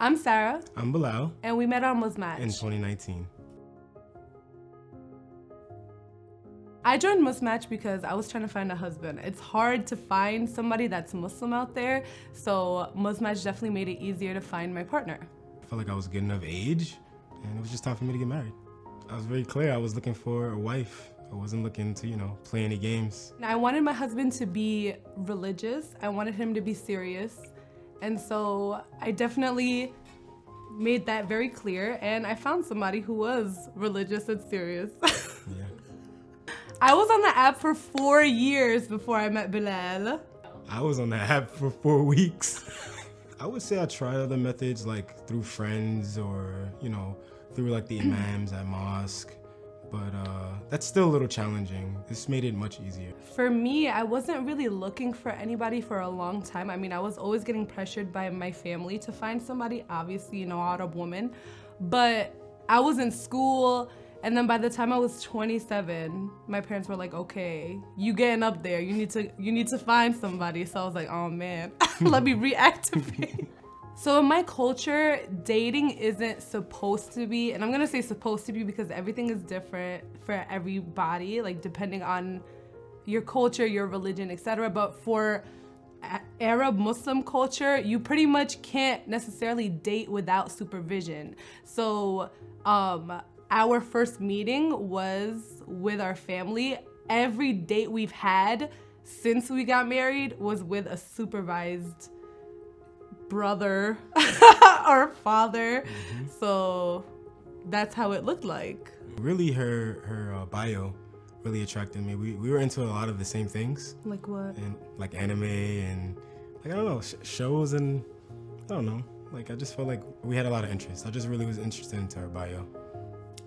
I'm Sara. I'm Bilal. And we met on Muzz In 2019. I joined Muzz because I was trying to find a husband. It's hard to find somebody that's Muslim out there, so Muzz definitely made it easier to find my partner. I felt like I was good enough age, and it was just time for me to get married. I was very clear. I was looking for a wife. I wasn't looking to, play any games. I wanted my husband to be religious. I wanted him to be serious. And so I definitely made that very clear, and I found somebody who was religious and serious. Yeah. I was on the app for 4 years before I met Bilal. I was on the app for 4 weeks. I would say I tried other methods like through friends or, through like the imams at mosque. But that's still a little challenging. This made it much easier. For me, I wasn't really looking for anybody for a long time. I mean, I was always getting pressured by my family to find somebody, obviously, Arab woman. But I was in school, and then by the time I was 27, my parents were like, okay, you getting up there. You need to find somebody. So I was like, oh man, let me reactivate. So in my culture, dating isn't supposed to be, and I'm gonna say supposed to be because everything is different for everybody, like depending on your culture, your religion, etc. But for Arab Muslim culture, you pretty much can't necessarily date without supervision. So our first meeting was with our family. Every date we've had since we got married was with a supervised brother or father. So that's how it looked like. Really, her bio really attracted me. We were into a lot of the same things. Like what? And like anime and like, I don't know, shows, and I don't know. Like I just felt like we had a lot of interest. I just really was interested into her bio.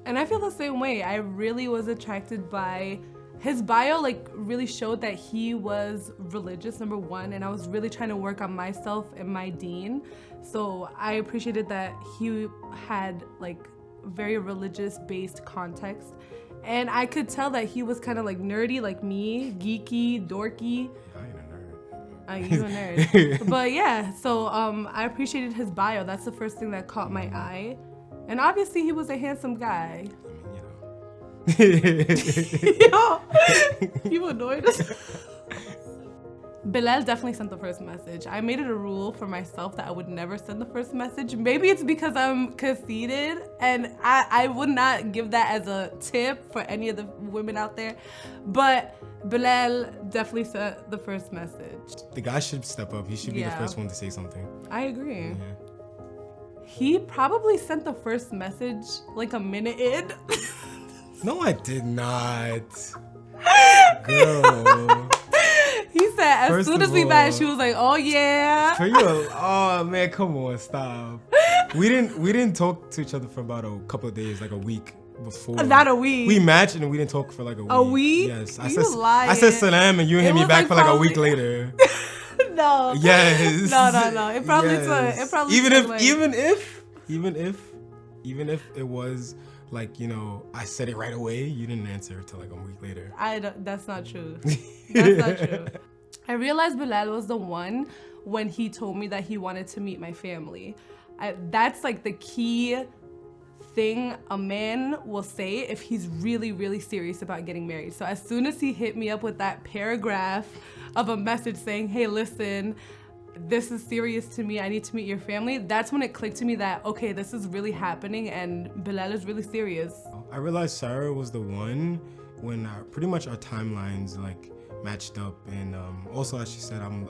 And I feel the same way. I really was attracted by his bio, like really showed that he was religious, number one, and I was really trying to work on myself and my deen. So I appreciated that he had like very religious based context. And I could tell that he was kind of like nerdy like me, geeky, dorky. I ain't a nerd. You a nerd. But yeah, so I appreciated his bio. That's the first thing that caught my eye. And obviously he was a handsome guy. Yo, you annoyed. Bilal definitely sent the first message. I made it a rule for myself that I would never send the first message. Maybe it's because I'm conceited, and I would not give that as a tip for any of the women out there. But Bilal definitely sent the first message. The guy should step up. He should be the first one to say something. I agree. Yeah. He probably sent the first message like a minute in. No, I did not. Girl. He said as soon as we met, she was like, "Oh yeah." For you, oh man, come on, stop. We didn't talk to each other for about a couple of days, like a week before. Not a week. We matched and we didn't talk for like a week. A week? Yes. Lying. I said salam and you hit me back like for like a week later. No. Yes. No. It probably took. Even if it was like, I said it right away, you didn't answer till like a week later. That's not true. That's not true. I realized Bilal was the one when he told me that he wanted to meet my family. That's like the key thing a man will say if he's really, really serious about getting married. So as soon as he hit me up with that paragraph of a message saying, hey, listen, this is serious to me, I need to meet your family, that's when it clicked to me that, okay, this is really happening and Bilal is really serious. I realized Sara was the one when pretty much our timelines like matched up, and also as she said, I'm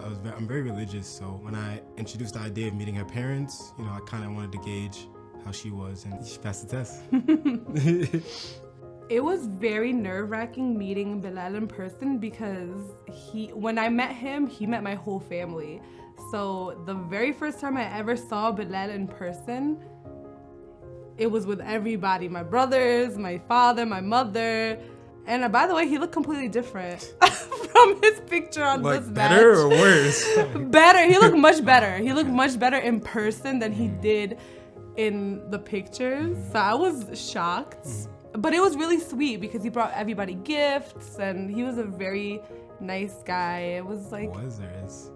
very religious, so when I introduced the idea of meeting her parents, I kind of wanted to gauge how she was, and she passed the test. It was very nerve-wracking meeting Bilal in person because when I met him, he met my whole family. So the very first time I ever saw Bilal in person, it was with everybody, my brothers, my father, my mother. And by the way, he looked completely different from his picture on this match. Better or worse? Better. He looked much better. He looked much better in person than he did in the pictures. So I was shocked. But it was really sweet because he brought everybody gifts and he was a very nice guy. It was like... Was or is?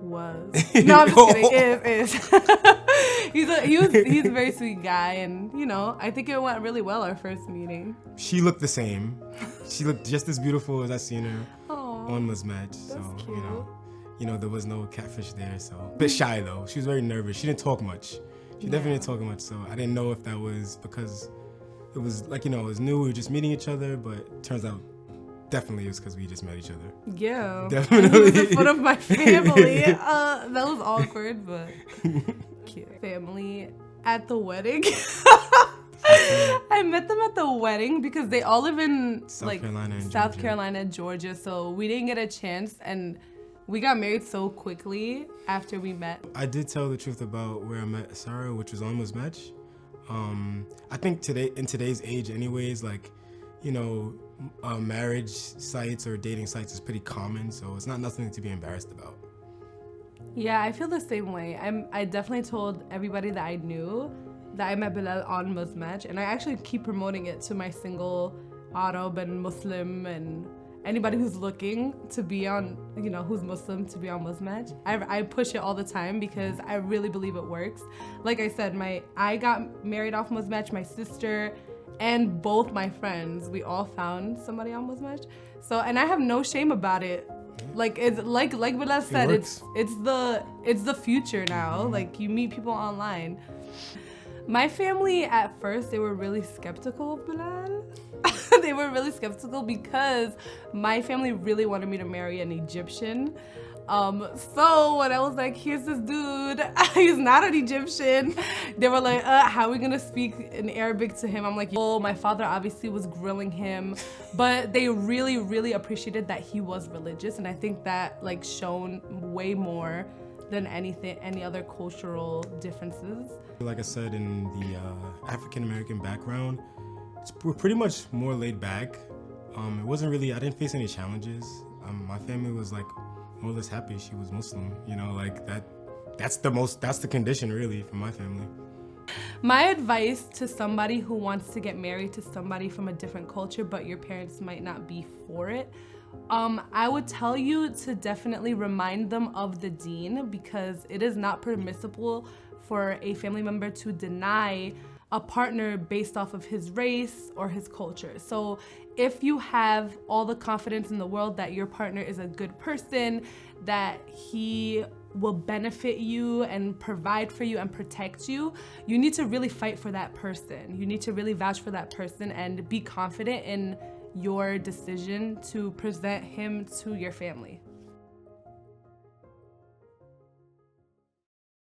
Was. No, I'm just kidding. Is. He's a very sweet guy, and I think it went really well our first meeting. She looked the same. She looked just as beautiful as I seen her Aww, on Muzz match. So that's cute. there was no catfish there. So a bit shy though. She was very nervous. She didn't talk much. She definitely didn't talk much. So I didn't know if that was because it was like it was new. We were just meeting each other, but turns out. Definitely it was because we just met each other. Yeah. Definitely. He was in front of my family. That was awkward, but cute. Family at the wedding. I met them at the wedding because they all live in South Carolina and Georgia. So we didn't get a chance, and we got married so quickly after we met. I did tell the truth about where I met Sara, which was on Muzz match. I think in today's age anyways, marriage sites or dating sites is pretty common, so it's not nothing to be embarrassed about. Yeah, I feel the same way. I definitely told everybody that I knew that I met Bilal on Muzz match, and I actually keep promoting it to my single Arab and Muslim and anybody who's looking to be on, who's Muslim to be on Muzz match. I push it all the time because I really believe it works. Like I said, I got married off Muzz match, my sister, and both my friends, we all found somebody on Muzz match. So, and I have no shame about it. Like it's like Bilal said, it's the future now. Like you meet people online. My family at first, they were really skeptical of Bilal. They were really skeptical because my family really wanted me to marry an Egyptian. So when I was like, here's this dude, he's not an Egyptian, they were like, how are we gonna speak in Arabic to him? I'm like, my father obviously was grilling him, but they really, really appreciated that he was religious, and I think that shown way more than any other cultural differences. Like I said, in the African American background, we're pretty much more laid back. It wasn't really, I didn't face any challenges. My family was more or less happy she was Muslim, that's the condition really for my family. My advice to somebody who wants to get married to somebody from a different culture but your parents might not be for it, I would tell you to definitely remind them of the deen, because it is not permissible for a family member to deny a partner based off of his race or his culture. So if you have all the confidence in the world that your partner is a good person, that he will benefit you and provide for you and protect you, you need to really fight for that person. You need to really vouch for that person and be confident in your decision to present him to your family.